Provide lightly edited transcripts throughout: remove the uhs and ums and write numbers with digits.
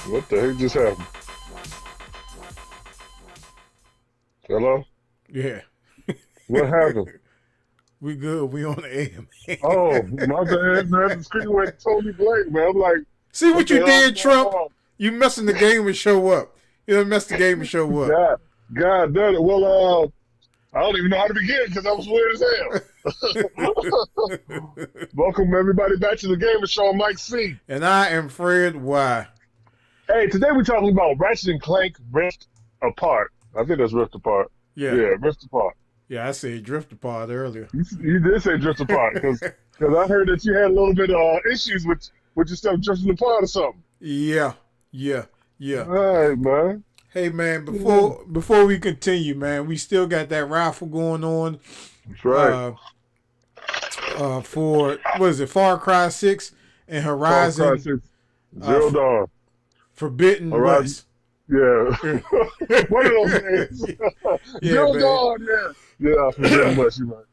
What the heck just happened? Hello? Yeah. What happened? We good. We on the air, man. Oh, my bad, man. The screen went totally blank, man. I'm like, See what what the you hell's did, going Trump? on? You messing the game and show up. You done messed the game and show up. God done it. Well, I don't even know how to begin because I was weird as hell. Welcome, everybody, back to the Gamer Show. I'm Mike C. And I am Fred Y. Hey, today we're talking about Ratchet and Clank Rift Apart. I think that's Rift Apart. Yeah. Yeah, Rift Apart. Yeah, I said drift apart earlier. You did say Drift Apart because I heard that you had a little bit of issues with your stuff drifting apart or something. Yeah. All right, man. Hey, man, before we continue, man, we still got that raffle going on. That's right. For, what is it, Far Cry 6 and Horizon. Far Cry 6, Zero Dawn. Forbidden West. Yeah. One of those names. Zero Dawn, yeah. Yeah, Forbidden West, you're right.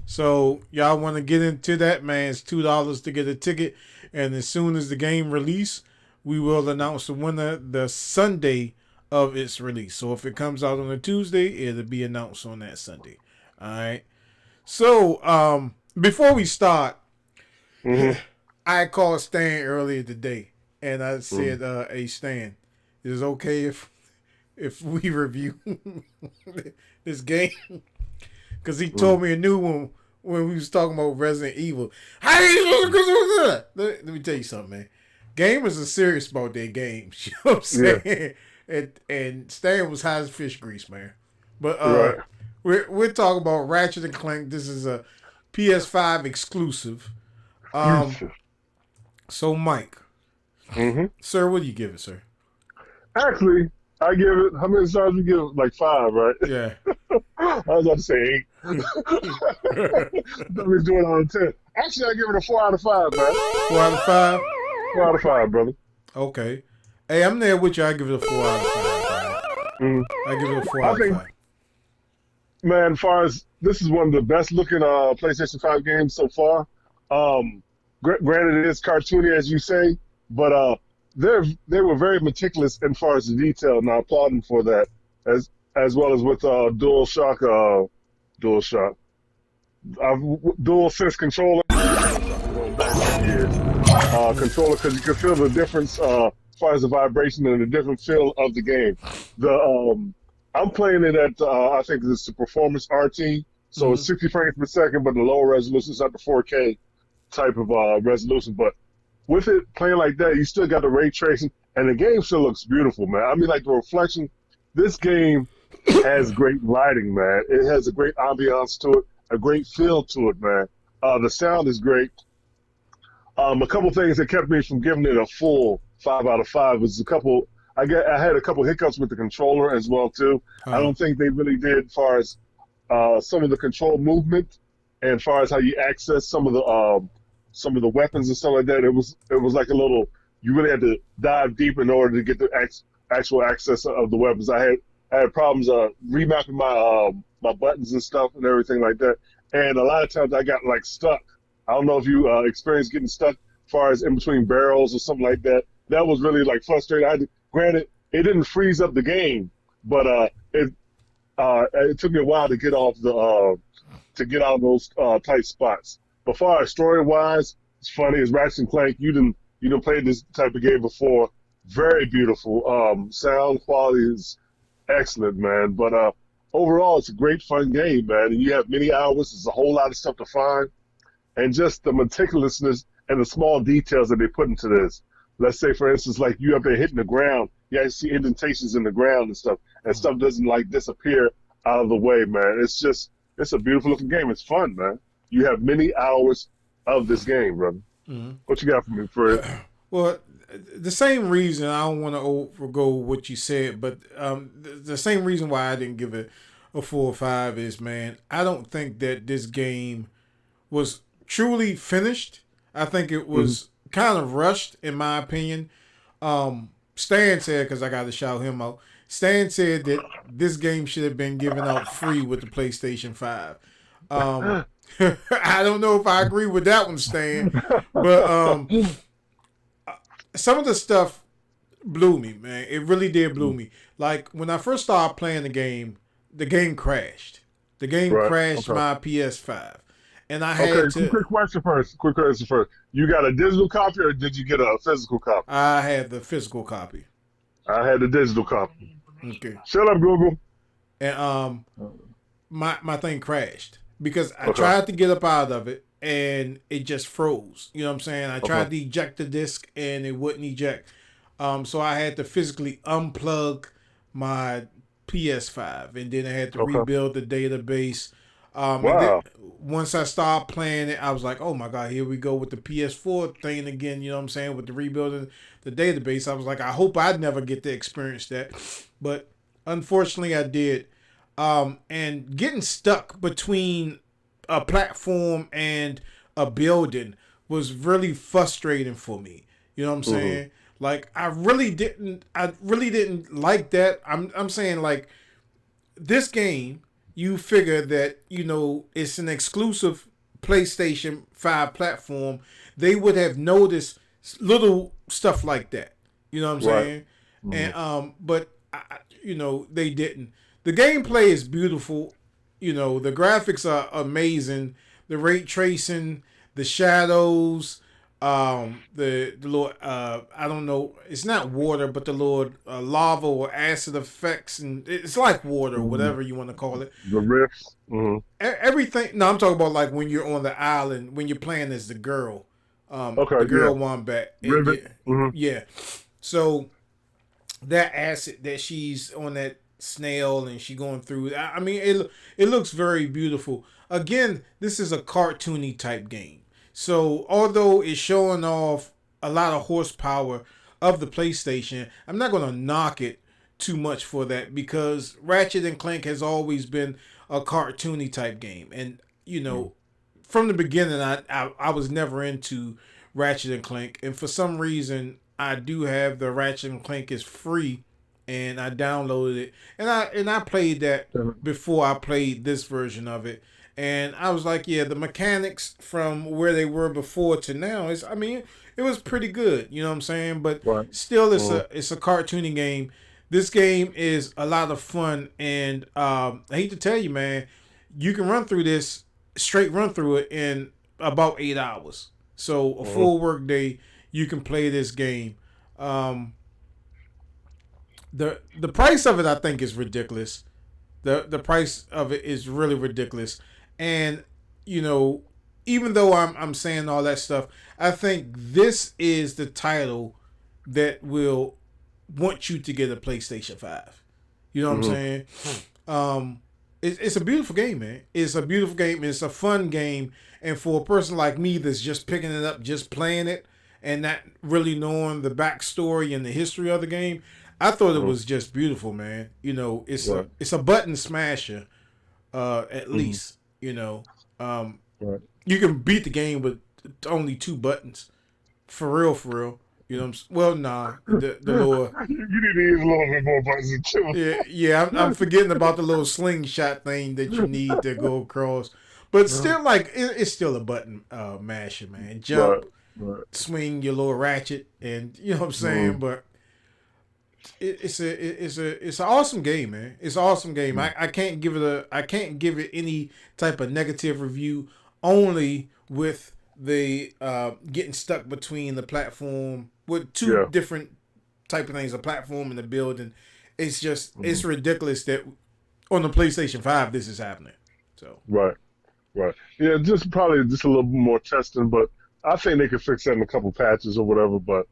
So, y'all want to get into that, man, it's $2 to get a ticket. And as soon as the game release, we will announce the winner the Sunday of its release. So if it comes out on a Tuesday, it'll be announced on that Sunday. All right. So before we start, I called Stan earlier today, and I said, "Hey Stan, is it okay if we review this game?" Because he told me a new one when we was talking about Resident Evil. Let me tell you something, man. Gamers are serious about their games. You know what I'm saying? Yeah. And Stan was high as fish grease, man. But we're talking about Ratchet and Clank. This is a PS5 exclusive. So Mike, sir, what do you give it, sir? Actually, I give it. How many stars you give it? Like 5, right? Yeah. I was about to say 8. That was doing on 10. Actually, I give it a 4 out of 5, man. 4 out of 5. 4 out of 5, brother. Okay. Hey, I'm there with you. I give it a 4 out of 5. I give it a 4 out of 5. Man, as far as this is one of the best looking PlayStation 5 games so far. Granted, it is cartoony, as you say, but they were very meticulous as far as the detail, and I applaud them for that, as well as with DualSense controller. Controller, because you can feel the difference as far as the vibration and the different feel of the game. I'm playing it at I think it's the Performance RT, so it's 60 frames per second, but the lower resolution is not the 4K type of resolution. But with it playing like that, you still got the ray tracing, and the game still looks beautiful, man. I mean, like the reflection. This game has great lighting, man. It has a great ambiance to it, a great feel to it, man. The sound is great. A couple things that kept me from giving it a full 5 out of 5 was I had a couple hiccups with the controller as well too. I don't think they really did as far as some of the control movement and as far as how you access some of the weapons and stuff like that. It was like a little, you really had to dive deep in order to get the actual access of the weapons. I had problems remapping my buttons and stuff and everything like that. And a lot of times I got like stuck. I don't know if you experienced getting stuck as far as in between barrels or something like that. That was really like frustrating. Granted, it didn't freeze up the game, but it took me a while to get out of those tight spots. But far as story wise, it's funny. It's Ratchet and Clank. You didn't play this type of game before. Very beautiful. Sound quality is excellent, man. But overall, it's a great fun game, man. And you have many hours. There's a whole lot of stuff to find, and just the meticulousness and the small details that they put into this. Let's say, for instance, like you up there hitting the ground, you actually see indentations in the ground and stuff doesn't like disappear out of the way, man. It's a beautiful looking game. It's fun, man. You have many hours of this game, brother. What you got for me, Fred? Well, the same reason, I don't want to overgo what you said, but the same reason why I didn't give it a 4 or 5 is, man, I don't think that this game was truly finished. I think it was kind of rushed in my opinion. Stan said, because I got to shout him out. Stan said that this game should have been given out free with the PlayStation 5. Um, I don't know if I agree with that one, Stan, but some of the stuff blew me, man. It really did blew me. Like when I first started playing the game crashed. The game Right. crashed Okay. my PS5, and I Okay. had to. Quick question first. Quick question first. You got a digital copy or did you get a physical copy? I had the physical copy. I had the digital copy. Okay, Shut up, Google. and my thing crashed because I Okay. tried to get up out of it and it just froze. You know what I'm saying? I tried Okay. to eject the disc and it wouldn't eject. So I had to physically unplug my PS5 and then I had to Okay. rebuild the database. And then Wow. once I started playing it, I was like, oh my God, here we go with the PS4 thing again. You know what I'm saying? With the rebuilding the database. I was like, I hope I'd never get to experience that. But unfortunately, I did. And getting stuck between a platform and a building was really frustrating for me. You know what I'm Hmm. saying? Like I really didn't like that. I'm saying like this game, you figure that, you know, it's an exclusive PlayStation 5 platform. They would have noticed little stuff like that. You know what I'm Right. saying? Hmm. And but you know, they didn't. The gameplay is beautiful. You know, the graphics are amazing. The ray tracing, the shadows, the little I don't know, it's not water, but the little lava or acid effects, and it's like water or Hmm. whatever you want to call it. The riffs. Hmm. Everything. No, I'm talking about like when you're on the island when you're playing as Okay. the Yeah. girl wombat. Rivet. Hmm. Yeah. So that acid that she's on that snail and she going through. I mean, it looks very beautiful. Again, this is a cartoony type game. So although it's showing off a lot of horsepower of the PlayStation, I'm not going to knock it too much for that because Ratchet and Clank has always been a cartoony type game, and you know, from the beginning, I was never into Ratchet and Clank, and for some reason, I do have the Ratchet and Clank is free, and I downloaded it, and I played that before I played this version of it, and I was like, yeah, the mechanics from where they were before to now is, I mean, it was pretty good, you know what I'm saying? But Right. still, Hmm. it's a cartoony game. This game is a lot of fun, and I hate to tell you, man, you can run through this straight run through it in about 8 hours. So a Hmm. full work day, you can play this game. Um, the price of it, I think, is ridiculous. The price of it is really ridiculous, and you know, even though I'm saying all that stuff, I think this is the title that will want you to get a PlayStation 5. You know what I'm Hmm. saying? Um, it's a beautiful game, man. It's a beautiful game. It's a fun game. And for a person like me that's just picking it up, just playing it, and not really knowing the backstory and the history of the game, I thought it Hmm. was just beautiful, man. You know, Right. it's a button smasher, at Hmm. least. You know, um, Right. you can beat the game with only two buttons, for real, for real. You know, well, nah, the lower. You need to use a little bit more buzzing too. Yeah, I'm forgetting about the little slingshot thing that you need to go across. But still, like, it's still a button masher, man. Right. Jump, Right. swing your little ratchet, and you know what I'm saying. Hmm. But it's an awesome game, man. It's an awesome game. Hmm. I can't give it any type of negative review. Only with the getting stuck between the platform with two Yeah. different type of things, a platform and a building. It's just Hmm. it's ridiculous that on the PlayStation 5 this is happening. So Right. Right. Yeah. Just probably just a little bit more testing, but I think they could fix that in a couple patches or whatever. But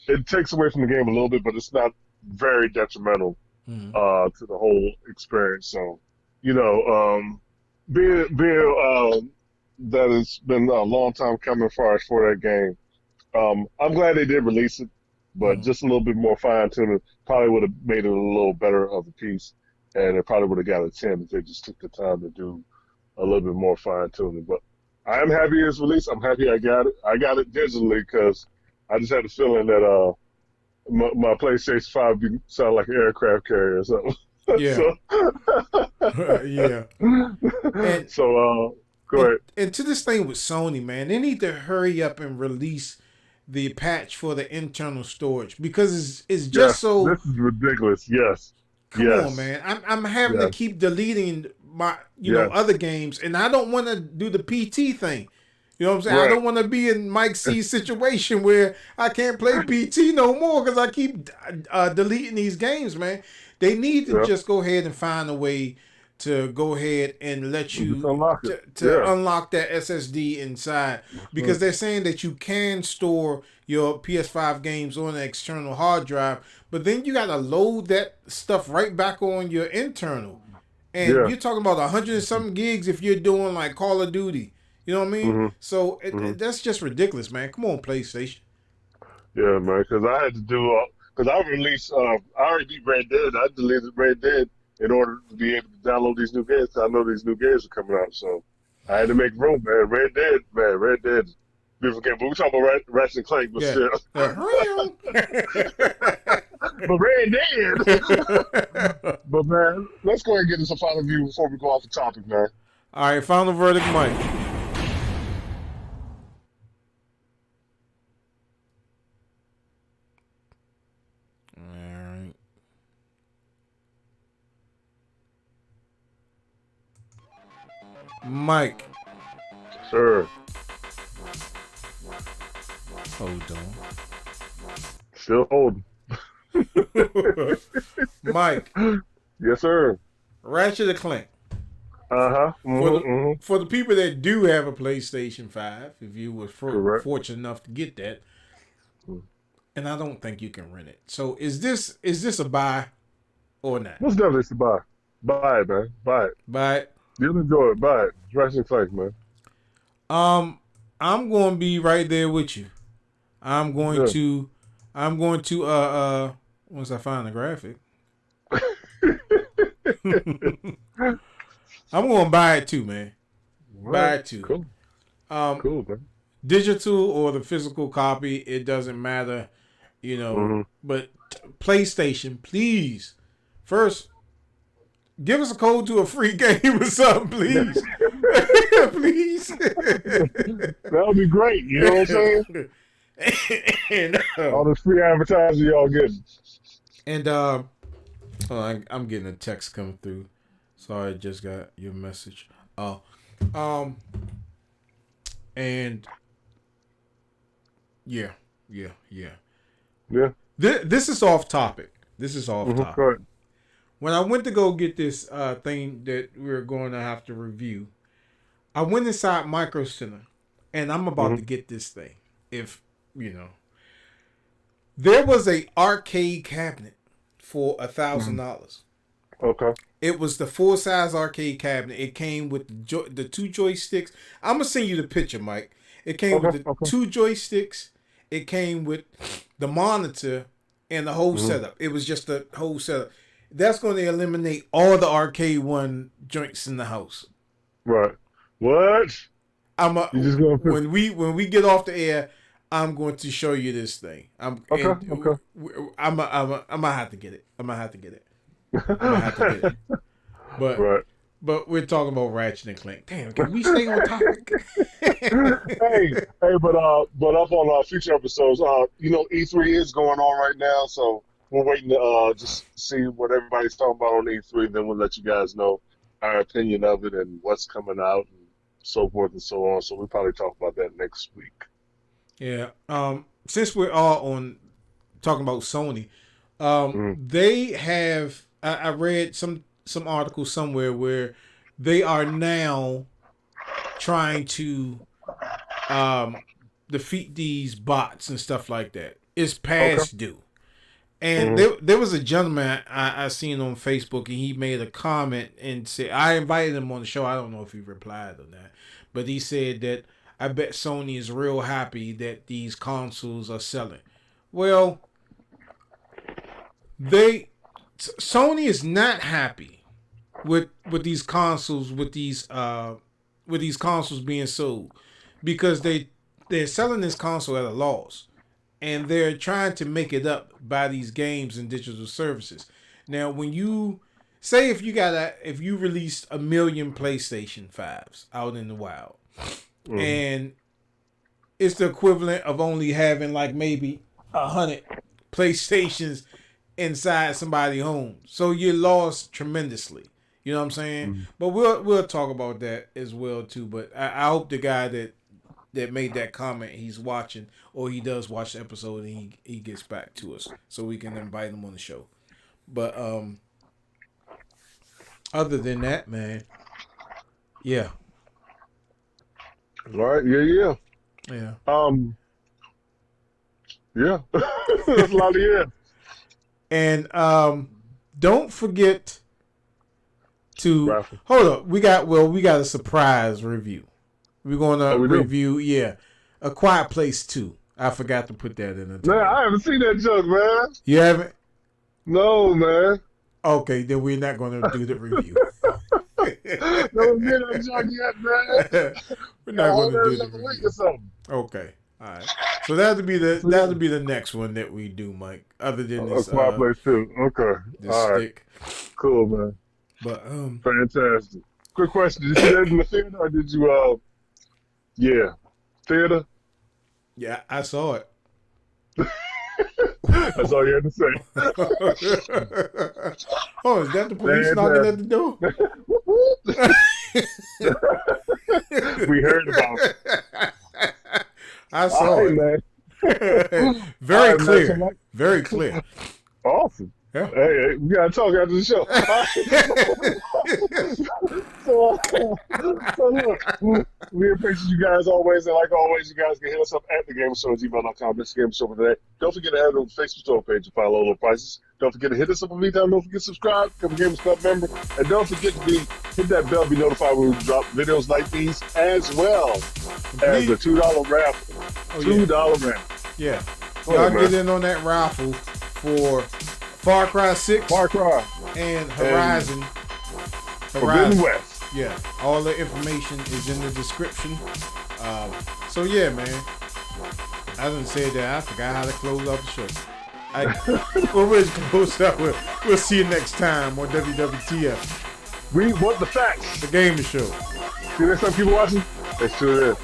it takes away from the game a little bit, but it's not very detrimental mm-hmm. to the whole experience. So, you know, being that it's been a long time coming for us for that game. I'm glad they did release it, but Mm-hmm. just a little bit more fine tuning probably would have made it a little better of a piece, and it probably would have got a 10 if they just took the time to do a little bit more fine tuning. But I am happy it's released. I'm happy I got it. I got it digitally because I just had a feeling that my PlayStation 5 be sound like an aircraft carrier or something. Yeah, so yeah. And go and ahead. and to this thing with Sony, man, they need to hurry up and release the patch for the internal storage because it's just Yes, so. this is ridiculous. Yes, Come on, yes, man. I'm having to yes, keep deleting my yes. other games, and I don't want to do the PT thing. You know what I'm saying? I Right. don't want to be in Mike C's situation where I can't play PT no more because I keep deleting these games, man. They need to Yeah. just go ahead and find a way to go ahead and let Just you unlock it. to Yeah. unlock that SSD inside That's because right. they're saying that you can store your PS5 games on an external hard drive, but then you got to load that stuff right back on your internal. And Yeah. you're talking about 100 and something gigs if you're doing like Call of Duty. You know what I mean? Mhm. So Mhm. that's just ridiculous, man. Come on, PlayStation. Yeah, man. Because I had to do because I released I already beat Red Dead. I deleted Red Dead in order to be able to download these new games. 'Cause I know these new games are coming out, so I had to make room, man. Red Dead, beautiful game. But we talking about Ratchet Clank, but Yeah. still. All But Red Dead. But man, let's go ahead and get into some final view before we go off the topic, man. right, final verdict, Mike. All right. Mike. Sure. Hold Still holding. on. Mike. Yes, sir. Ratchet Clank. Uh-huh. For the Mm-hmm. for the people that do have a PlayStation 5, if you were Correct. fortunate enough to get that, Mm. and I don't think you can rent it. So is this a buy or not? Most definitely it's a buy. Buy it, man. Buy it. But You'll enjoy it. Buy it. Ratchet Clank, man. um, I'm going to be right there with you. I'm going Good. to once I find the graphic, I'm going to buy it too, man. All Buy right. it too. Cool. Um, Cool, man. digital or the physical copy, it doesn't matter, Mm-hmm. But PlayStation, please, first give us a code to a free game or something, please. Please. That would be great. You know what I'm saying? and All this free advertising y'all getting. and I'm getting a text coming through. Sorry, I just got your message. Oh, um, and yeah. Yeah. This is off topic. This is off Mm-hmm. topic. Correct. When I went to go get this thing that we're going to have to review, I went inside Micro Center, and I'm about to Mm-hmm. get this thing. If there was a arcade cabinet for Mm-hmm. $1,000. Okay. It was the full size arcade cabinet. It came with the two joysticks. I'm gonna send you the picture, Mike. It came with Okay. the Okay. two joysticks. It came with the monitor and the whole Mm-hmm. setup. It was just the whole setup. That's going to eliminate all the arcade one joints in the house. Right. What? I'm a, You just gonna put when we get off the air, I'm going to show you this thing. Okay. Okay. I'm gonna have to get it. I'm gonna have to get it. I'm gonna have to get it. But Right. but we're talking about Ratchet and Clank. Damn, can we stay on topic? But up on our future episodes, E3 is going on right now, so we're waiting to just see what everybody's talking about on E3. Then we'll let you guys know our opinion of it and what's coming out and so forth and so on. So we'll probably talk about that next week. Yeah. Since we're all on talking about Sony, Mm. they have. I read some article somewhere where they are now trying to defeat these bots and stuff like that. It's Okay. past due. And Mm. there was a gentleman I seen on Facebook, and he made a comment and said, I invited him on the show. I don't know if he replied or not, but he said that I bet Sony is real happy that these consoles are selling. Well, Sony is not happy with these consoles with these consoles being sold because they're selling this console at a loss. and they're trying to make it up by these games and digital services. Now, when you say if you released 1,000,000 PlayStation 5s out in the wild, and it's the equivalent of only having like maybe 100 PlayStations inside somebody's home, so you lost tremendously. You know what I'm saying? But we'll talk about that as well too. But I hope the guy that made that comment, he's watching, or he does watch the episode, and he gets back to us so we can invite him on the show. But other than that, man, yeah. All right, yeah. Yeah. Yeah. That's a lot of yeah. And don't forget to Raffle. hold up. We got a surprise review. We're gonna review, A Quiet Place 2. I forgot to put that in the title. Man, I haven't seen that joke, man. You haven't? No, man. Okay, then we're not gonna do the review. Don't get that joke yet, man. We're not gonna do the week review. or something. Okay. All right. So that'll be the next one that we do, Mike. Other than this, Quiet Place 2. Okay. this All right. stick. Cool, man. But Fantastic. Quick question: did you see that in the theater, or did you? Yeah, theater. yeah, I saw it. That's all you had to say. Oh, is that the police knocking at the door? We heard about it. I saw it. Man. Very All right, clear. man. Very clear. Awesome. Yeah. Hey, we gotta talk after the show. So look, we appreciate you guys always, and like always, you guys can hit us up at thagamersshow@gmail.com. This is the Gamer Show for today. Don't forget to head on the Facebook store page to find low prices. Don't forget to hit us up on meantime. Don't forget to subscribe, become a Gamers Club member, and don't forget to hit that bell, be notified when we drop videos like these, as well as the $2 raffle. $2 raffle. Yeah. Go Y'all ahead, get man. in on that raffle for Far Cry 6 Far Cry and Horizon. Forbidden West. Yeah, all the information is in the description. So yeah, man. I didn't say that. I forgot how to close out the show. We're ready to close out. We'll see you next time on WWTF, We want the facts. the Gamer Show. See you next time, people watching. Let's do this.